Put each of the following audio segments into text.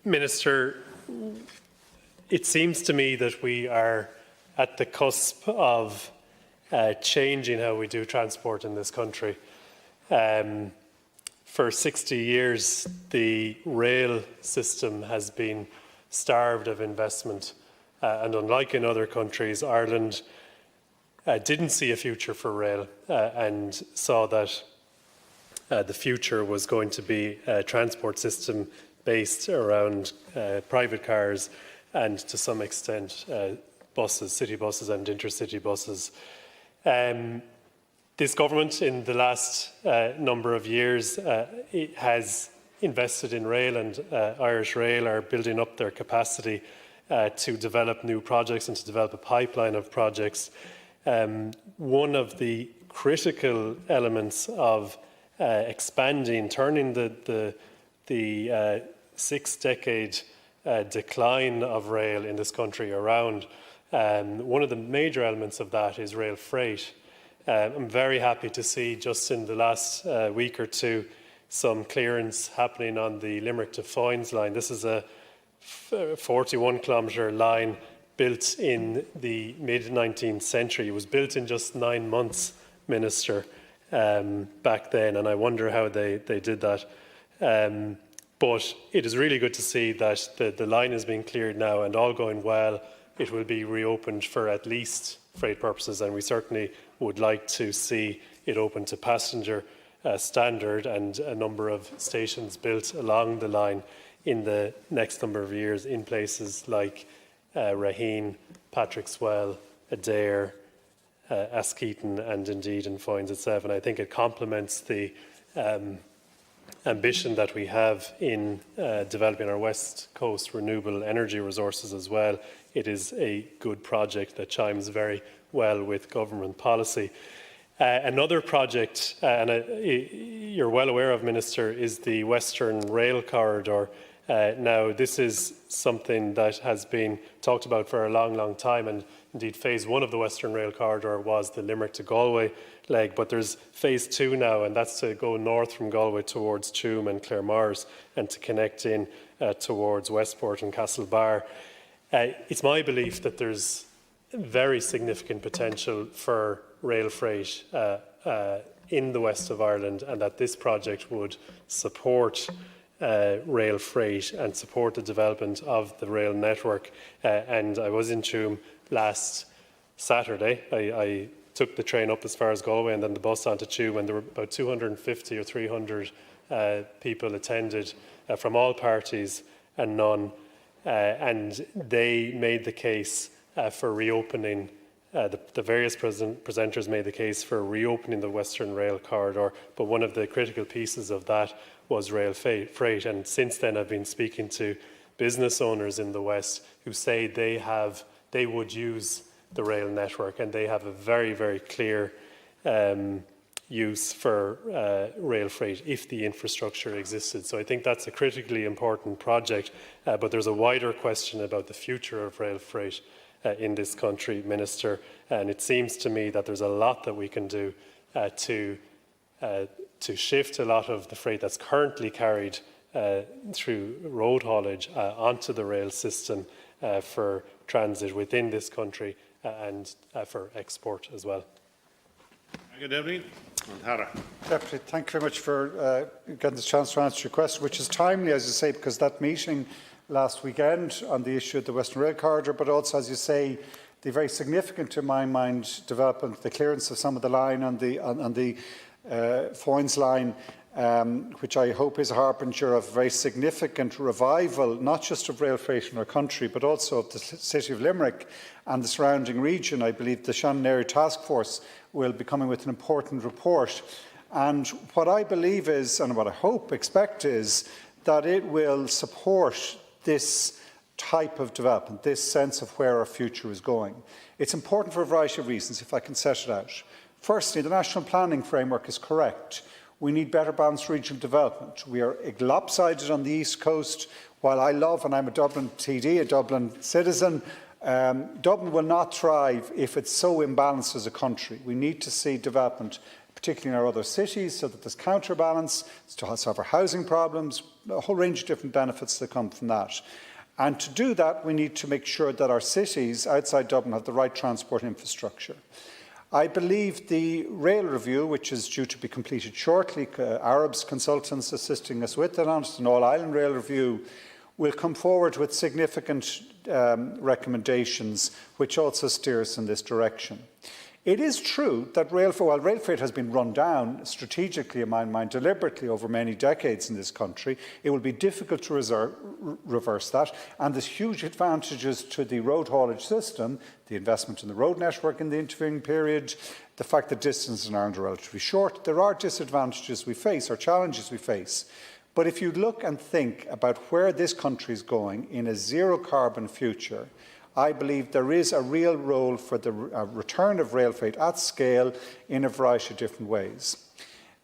Minister, it seems to me that we are at the cusp of changing how we do transport in this country. For 60 years, the rail system has been starved of investment, and unlike in other countries, Ireland didn't see a future for rail and saw that the future was going to be a transport system based around private cars and, to some extent, buses, city buses and intercity buses. This government, in the last number of years, has invested in rail, and Irish Rail are building up their capacity to develop new projects and to develop a pipeline of projects. One of the critical elements of expanding, turning the 6-decade decline of rail in this country around, one of the major elements of that is rail freight. I'm very happy to see just in the last week or two some clearance happening on the Limerick to Foynes line. This is a 41-kilometre line built in the mid-19th century. It was built in just 9 months, Minister, back then, and I wonder how they did that. But it is really good to see that the line is being cleared now, and all going well, it will be reopened for at least freight purposes, and we certainly would like to see it open to passenger standard and a number of stations built along the line in the next number of years in places like Raheen, Patrickswell, Adair, Askeaton and indeed in Foynes itself. And I think it complements the ambition that we have in developing our West Coast renewable energy resources as well. It is a good project that chimes very well with government policy. Another project, and you're well aware of, Minister, is the Western Rail Corridor. Now, this is something that has been talked about for a long time, and indeed phase 1 of the Western Rail Corridor was the Limerick to Galway leg, but there's phase 2 now, and that's to go north from Galway towards Tuam and Claremorris and to connect in towards Westport and Castlebar. It's my belief that there's very significant potential for rail freight in the west of Ireland, and that this project would support rail freight and support the development of the rail network. And I was in Tuam last Saturday. I took the train up as far as Galway and then the bus onto Tuam, and there were about 250 or 300 people attended from all parties and none, and they made the case for reopening. The various presenters made the case for reopening the Western Rail Corridor, but one of the critical pieces of that was rail freight. And since then I've been speaking to business owners in the West who say they would use the rail network, and they have a very clear use for rail freight if the infrastructure existed. So I think that's a critically important project, but there's a wider question about the future of rail freight in this country, Minister, and it seems to me that there's a lot that we can do to shift a lot of the freight that's currently carried through road haulage onto the rail system for transit within this country and for export as well. Deputy, thank you very much for getting the chance to answer your question, which is timely, as you say, because that meeting last weekend on the issue of the Western Rail Corridor, but also, as you say, the very significant, to my mind, development, the clearance of some of the line on the Foynes line, which I hope is a harbinger of very significant revival, not just of rail freight in our country, but also of the city of Limerick and the surrounding region. I believe the Shannon Area Task Force will be coming with an important report. And what I believe is, and what I expect is, that it will support this type of development, this sense of where our future is going. It's important for a variety of reasons, if I can set it out. Firstly, the national planning framework is correct. We need better balanced regional development. We are lopsided on the East Coast. While I love, and I'm a Dublin TD, a Dublin citizen, Dublin will not thrive if it's so imbalanced as a country. We need to see development, particularly in our other cities, so that there's counterbalance, to solve our housing problems, a whole range of different benefits that come from that. And to do that, we need to make sure that our cities outside Dublin have the right transport infrastructure. I believe the rail review, which is due to be completed shortly, Arabs consultants assisting us with it, an all-island rail review, will come forward with significant recommendations which also steer us in this direction. It is true that rail freight has been run down strategically, in my mind, deliberately over many decades in this country. It will be difficult to reverse that, and there's huge advantages to the road haulage system, the investment in the road network in the intervening period, the fact that distances in Ireland are relatively short. There are disadvantages we face, or challenges we face. But if you look and think about where this country is going in a zero-carbon future, I believe there is a real role for the return of rail freight at scale in a variety of different ways.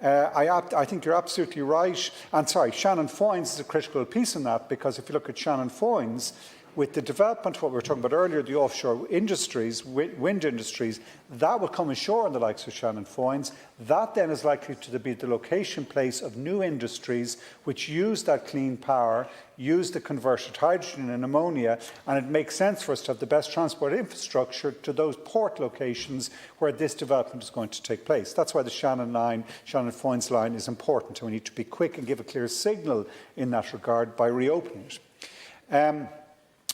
I think you're absolutely right. And sorry, Shannon Foynes is a critical piece in that, because if you look at Shannon Foynes, with the development of what we were talking about earlier, the offshore industries, wind industries, that will come ashore in the likes of Shannon Foynes. That then is likely to be the location place of new industries which use that clean power, use the converted hydrogen and ammonia, and it makes sense for us to have the best transport infrastructure to those port locations where this development is going to take place. That's why the Shannon Foynes line is important, and we need to be quick and give a clear signal in that regard by reopening it.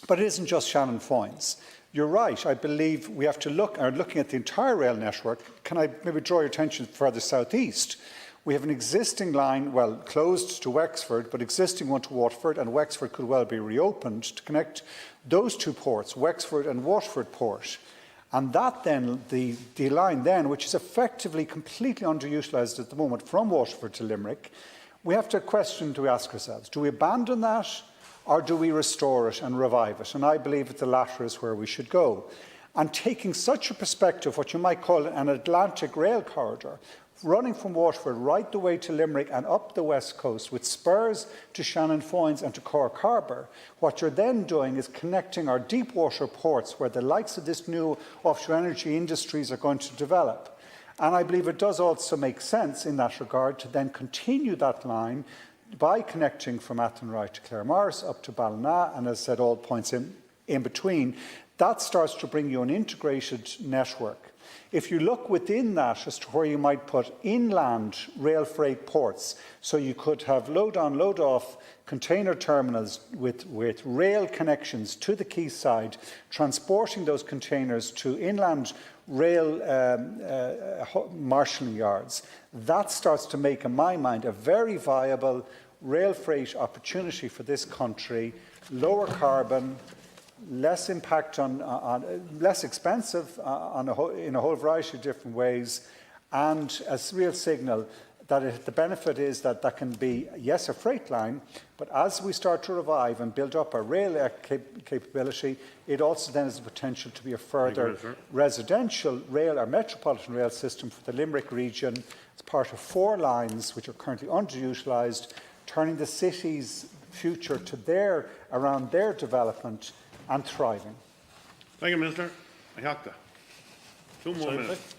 But it isn't just Shannon Foynes. You're right. I believe we have to looking at the entire rail network. Can I maybe draw your attention further southeast? We have an existing line, well, closed to Wexford, but existing one to Waterford, and Wexford could well be reopened to connect those two ports, Wexford and Waterford Port. And that then, the line then, which is effectively completely underutilised at the moment from Waterford to Limerick, we have to question to ask ourselves, do we abandon that? Or do we restore it and revive it? And I believe that the latter is where we should go. And taking such a perspective, what you might call an Atlantic rail corridor, running from Waterford right the way to Limerick and up the west coast with spurs to Shannon Foynes and to Cork Harbour, what you're then doing is connecting our deep water ports where the likes of this new offshore energy industries are going to develop. And I believe it does also make sense in that regard to then continue that line by connecting from Athenry to Claremorris up to Ballina, and as I said, all points in between. That starts to bring you an integrated network. If you look within that as to where you might put inland rail freight ports, so you could have load-on, load-off container terminals with rail connections to the quayside, transporting those containers to inland rail marshalling yards, that starts to make, in my mind, a very viable rail freight opportunity for this country, lower carbon, less impact less expensive in a whole variety of different ways, and a real signal that the benefit is that that can be, yes, a freight line, but as we start to revive and build up our rail capability, it also then has the potential to be a further residential rail or metropolitan rail system for the Limerick region. It's part of 4 lines which are currently underutilised, turning the city's future to around their development and thriving. Thank you, Minister. Ayakta. 2 more minutes.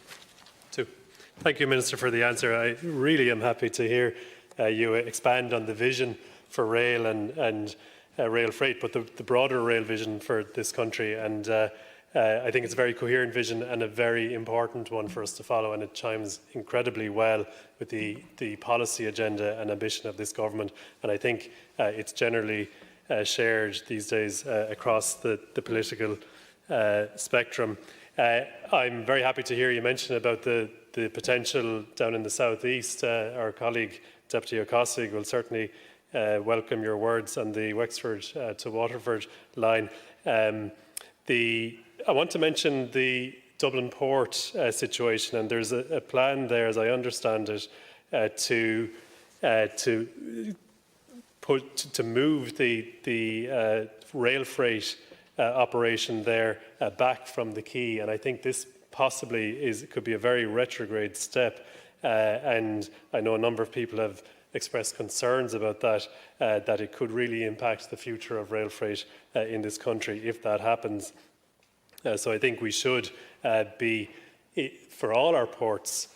Thank you, Minister, for the answer. I really am happy to hear you expand on the vision for rail and rail freight, but the broader rail vision for this country. And I think it's a very coherent vision and a very important one for us to follow, and it chimes incredibly well with the policy agenda and ambition of this government. And I think it's generally shared these days across the political spectrum. I'm very happy to hear you mention about the potential down in the southeast. Our colleague Deputy O'Cossig will certainly welcome your words on the Wexford to Waterford line. I want to mention the Dublin Port situation, and there's a plan there, as I understand it, to move the rail freight operation there back from the quay, and I think this possibly could be a very retrograde step, and I know a number of people have expressed concerns about that, that it could really impact the future of rail freight in this country if that happens. So I think we should be, for all our ports,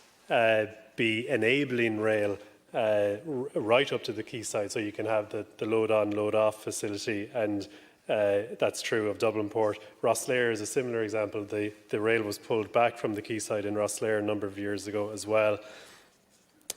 be enabling rail right up to the quayside, so you can have the load-on, load-off facility, and that's true of Dublin Port. Rosslare is a similar example. The rail was pulled back from the quayside in Rosslare a number of years ago as well.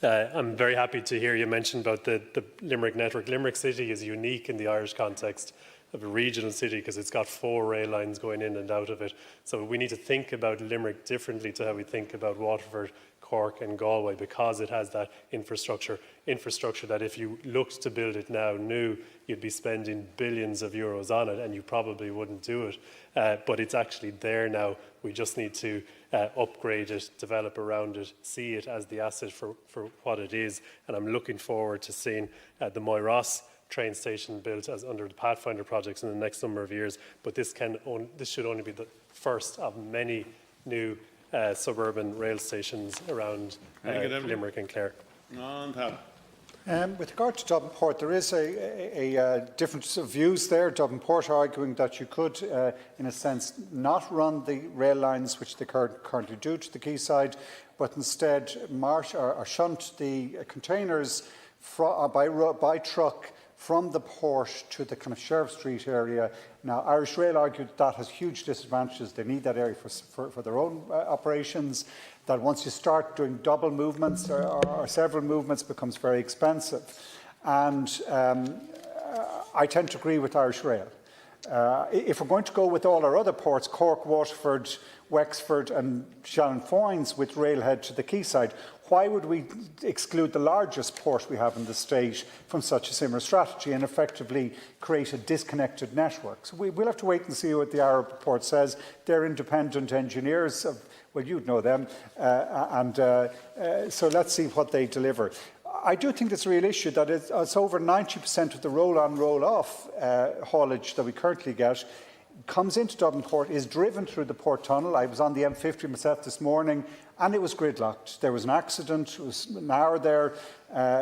I'm very happy to hear you mention about the Limerick network. Limerick City is unique in the Irish context of a regional city because it's got 4 rail lines going in and out of it. So we need to think about Limerick differently to how we think about Waterford, Cork and Galway, because it has that infrastructure that if you looked to build it now new, you'd be spending billions of euros on it and you probably wouldn't do it. But it's actually there now. We just need to upgrade it, develop around it, see it as the asset for what it is. And I'm looking forward to seeing the Moyross train station built as under the Pathfinder projects in the next number of years. But this should only be the first of many new suburban rail stations around Limerick and Clare. With regard to Dublin Port, there is a difference of views there. Dublin Port arguing that you could, in a sense, not run the rail lines which they currently do to the quayside, but instead shunt the containers by truck from the port to the kind of Sheriff Street area. Now, Irish Rail argued that has huge disadvantages. They need that area for their own operations, that once you start doing double movements or several movements, it becomes very expensive. And I tend to agree with Irish Rail. If we're going to go with all our other ports, Cork, Waterford, Wexford and Foynes with railhead to the quayside, why would we exclude the largest port we have in the state from such a similar strategy and effectively create a disconnected network? So we'll have to wait and see what the Arab report says. They're independent engineers, well, you'd know them, so let's see what they deliver. I do think it's a real issue that it's over 90% of the roll-on, roll-off haulage that we currently get comes into Dublin Port, is driven through the port tunnel. I was on the M50 myself this morning and it was gridlocked. There was an accident, it was an hour there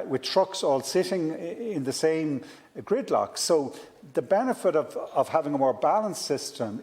with trucks all sitting in the same gridlock. So the benefit of having a more balanced system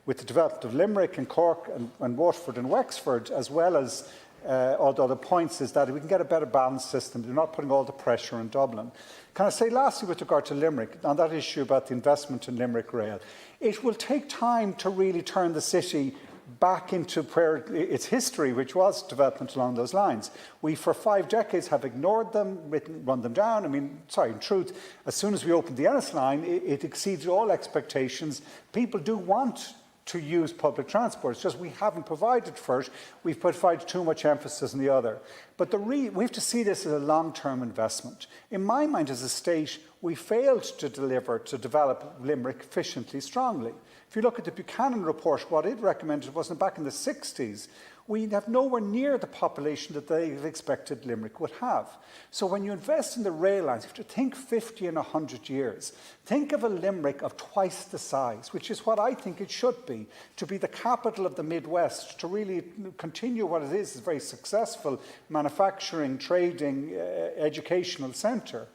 with the development of Limerick and Cork and Waterford and Wexford, as well as all the other points, is that we can get a better balanced system. They're not putting all the pressure on Dublin. Can I say lastly with regard to Limerick, on that issue about the investment in Limerick Rail, it will take time to really turn the city back into where its history, which was development along those lines. We, for 5 decades, have ignored them, run them down. I mean, sorry, in truth, as soon as we opened the Ennis line, it exceeded all expectations. People do want to use public transport. It's just we haven't provided for it. We've provided too much emphasis on the other. But we have to see this as a long-term investment. In my mind, as a state, we failed to develop Limerick efficiently, strongly. If you look at the Buchanan report, what it recommended wasn't back in the 60s. We have nowhere near the population that they expected Limerick would have. So when you invest in the rail lines, you have to think 50 and 100 years. Think of a Limerick of twice the size, which is what I think it should be, to be the capital of the Midwest, to really continue what it is a very successful manufacturing, trading, educational centre.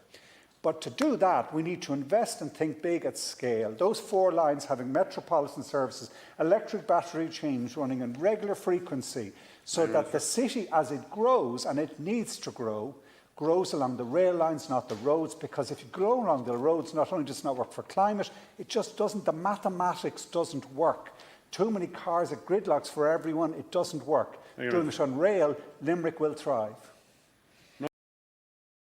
But to do that, we need to invest and think big at scale. Those 4 lines having metropolitan services, electric battery change running in regular frequency, so that the city, as it grows, and it needs to grow, grows along the rail lines, not the roads, because if you grow along the roads, not only does it not work for climate, it just doesn't, the mathematics doesn't work. Too many cars at gridlocks for everyone, it doesn't work. Doing it on rail, Limerick will thrive.